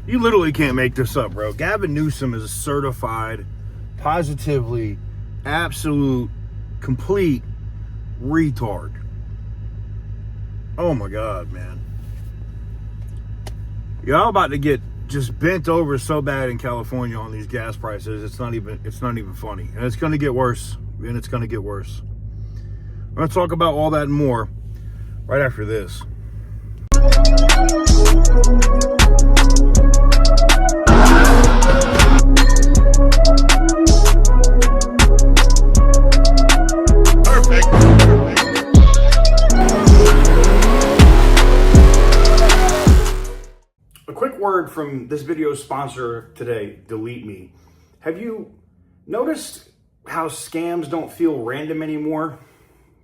You literally can't make this up, bro. Gavin Newsom is a certified, positively, absolute, complete retard. Oh my God, man. Y'all about to get just bent over so bad in California on these gas prices. It's not even funny. And it's going to get worse. And it's going to get worse. I'm going to talk about all that and more right after this. A quick word from this video's sponsor today, Delete Me. Have you noticed how scams don't feel random anymore?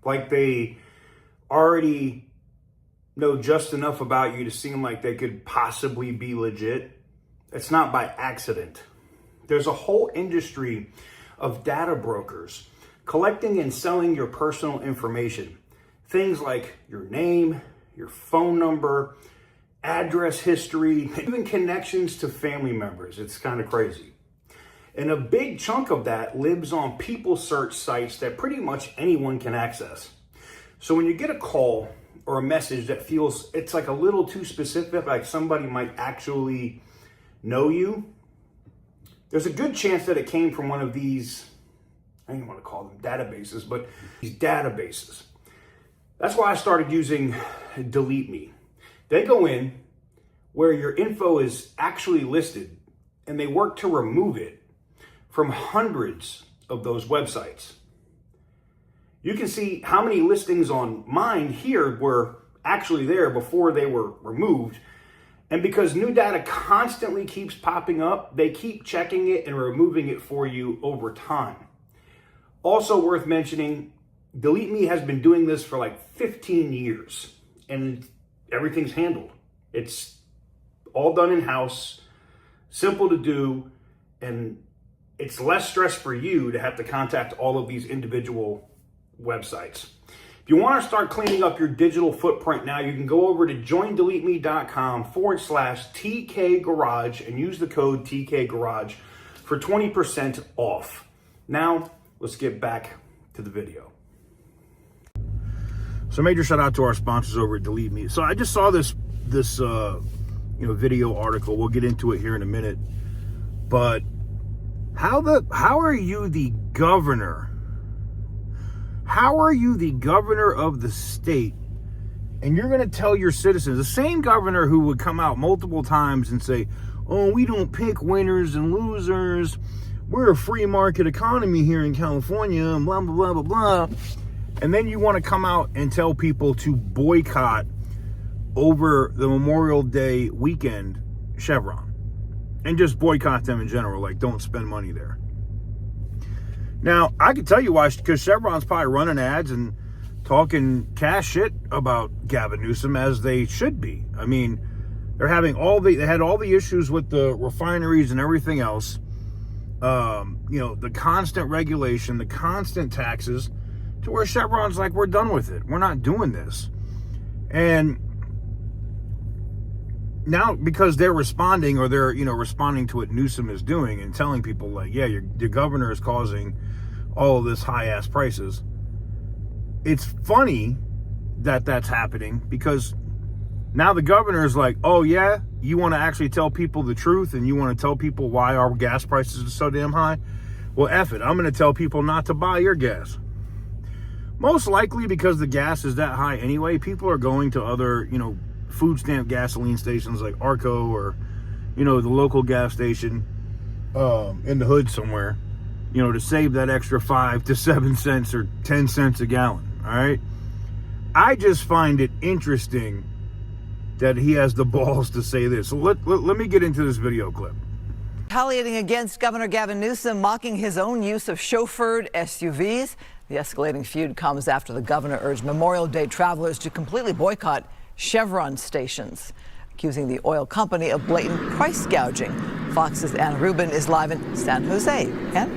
Like they already know just enough about you to seem like they could possibly be legit. It's not by accident. There's a whole industry of data brokers collecting and selling your personal information. Things like your name, your phone number, address history, even connections to family members. It's kind of crazy. And a big chunk of that lives on people search sites that pretty much anyone can access. So when you get a call or a message that feels it's like a little too specific, like somebody might actually know you, there's a good chance that it came from one of these, I don't even want to call them databases, but these databases. That's why I started using Delete Me. They go in where your info is actually listed and they work to remove it from hundreds of those websites. You can see how many listings on mine here were actually there before they were removed. And because new data constantly keeps popping up, they keep checking it and removing it for you over time. Also worth mentioning, Delete Me has been doing this for like 15 years and everything's handled. It's all done in-house, simple to do, and it's less stress for you to have to contact all of these individual websites. If you want to start cleaning up your digital footprint now, you can go over to joindeleteme.com/TK Garage and use the code TK Garage for 20% off. Now, let's get back to the video. So major shout out to our sponsors over at Delete Me. So I just saw this video article. We'll get into it here in a minute. But how are you the governor? How are you the governor of the state? And you're going to tell your citizens, the same governor who would come out multiple times and say, oh, we don't pick winners and losers. We're a free market economy here in California, and blah, blah, blah, blah, blah. And then you want to come out and tell people to boycott over the Memorial Day weekend Chevron. And just boycott them in general, like don't spend money there. Now, I can tell you why, because Chevron's probably running ads and talking cash shit about Gavin Newsom, as they should be. I mean, they had all the issues with the refineries and everything else. The constant regulation, the constant taxes, to where Chevron's like, we're done with it. We're not doing this. And now, because they're responding, or they're, responding to what Newsom is doing and telling people like, yeah, your governor is causing all of this high ass prices. It's funny that that's happening, because now the governor is like, oh yeah, you want to actually tell people the truth and you want to tell people why our gas prices are so damn high? Well, F it. I'm going to tell people not to buy your gas. Most likely because the gas is that high anyway, people are going to other, food stamp gasoline stations like Arco or, the local gas station in the hood somewhere, to save that extra 5 to 7 cents or 10 cents a gallon. All right. I just find it interesting that he has the balls to say this. So let me get into this video clip. Retaliating against Governor Gavin Newsom, mocking his own use of chauffeured SUVs. The escalating feud comes after the governor urged Memorial Day travelers to completely boycott Chevron stations, accusing the oil company of blatant price gouging. Fox's Ann Rubin is live in San Jose. Ann?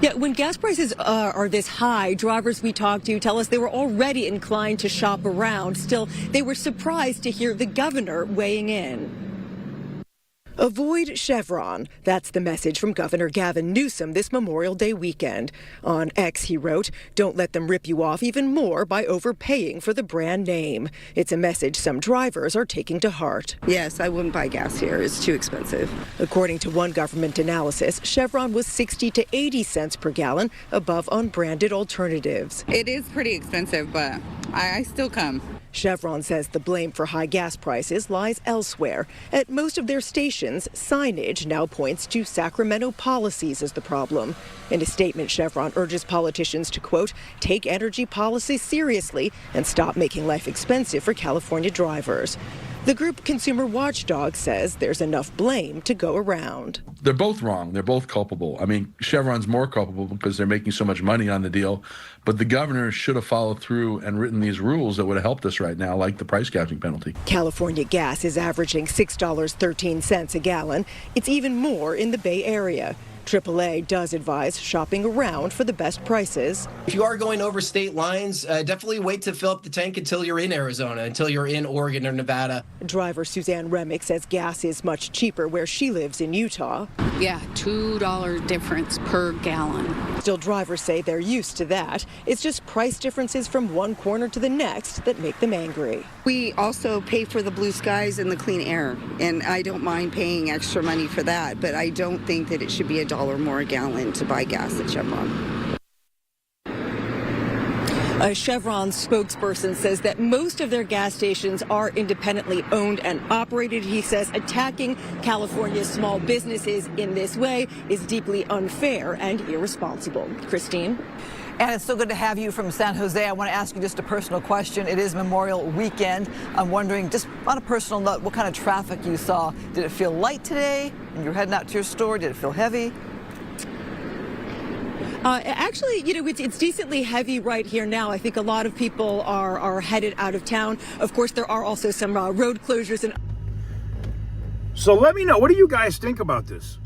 Yeah, when gas prices are this high, drivers we talked to tell us they were already inclined to shop around. Still, they were surprised to hear the governor weighing in. Avoid Chevron. That's the message from Governor Gavin Newsom this Memorial Day weekend. On X, he wrote, "Don't let them rip you off even more by overpaying for the brand name." It's a message some drivers are taking to heart. Yes, I wouldn't buy gas here. It's too expensive. According to one government analysis, Chevron was 60 to 80 cents per gallon above unbranded alternatives. It is pretty expensive, but I still come. Chevron says the blame for high gas prices lies elsewhere. At most of their stations, signage now points to Sacramento policies as the problem. In a statement, Chevron urges politicians to, quote, take energy policy seriously and stop making life expensive for California drivers. The group Consumer Watchdog says there's enough blame to go around. They're both wrong. They're both culpable. I mean, Chevron's more culpable because they're making so much money on the deal. But the governor should have followed through and written these rules that would have helped us right now, like the price gouging penalty. California gas is averaging $6.13 a gallon. It's even more in the Bay Area. AAA does advise shopping around for the best prices. If you are going over state lines, definitely wait to fill up the tank until you're in Arizona, until you're in Oregon or Nevada. Driver Suzanne Remick says gas is much cheaper where she lives in Utah. Yeah, $2 difference per gallon. Still, drivers say they're used to that. It's just price differences from one corner to the next that make them angry. We also pay for the blue skies and the clean air, and I don't mind paying extra money for that, but I don't think that it should be $1 more a gallon to buy gas at Chevron. A Chevron spokesperson says that most of their gas stations are independently owned and operated. He says attacking California's small businesses in this way is deeply unfair and irresponsible. Christine? And it's so good to have you from San Jose. I want to ask you just a personal question. It is Memorial Weekend. I'm wondering, just on a personal note, what kind of traffic you saw. Did it feel light today when you were heading out to your store? Did it feel heavy? Actually, it's decently heavy right here now. I think a lot of people are headed out of town. Of course, there are also some road closures. So let me know, what do you guys think about this?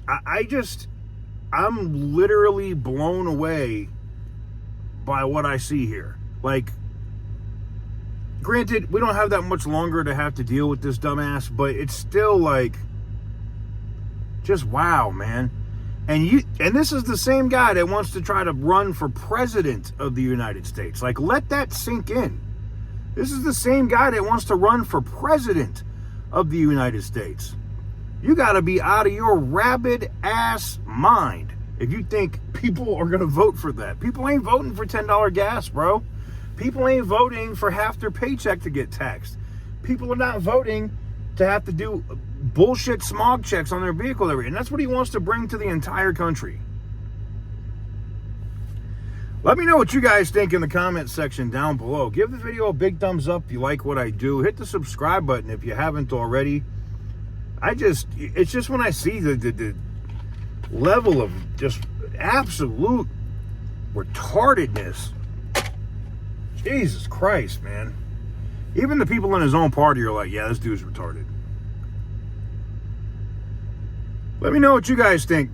I'm literally blown away by what I see here. Like, granted, we don't have that much longer to have to deal with this dumbass, but it's still like, just wow, man. And this is the same guy that wants to try to run for president of the United States. Like, let that sink in. This is the same guy that wants to run for president of the United States. You got to be out of your rabid ass mind if you think people are going to vote for that. People ain't voting for $10 gas, bro. People ain't voting for half their paycheck to get taxed. People are not voting to have to do bullshit smog checks on their vehicle every year. And that's what he wants to bring to the entire country. Let me know what you guys think in the comment section down below. Give the video a big thumbs up if you like what I do. Hit the subscribe button if you haven't already. It's just when I see the level of just absolute retardedness. Jesus Christ, man. Even the people in his own party are like, yeah, this dude's retarded. Let me know what you guys think.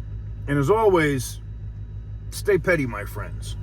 And as always, stay petty, my friends.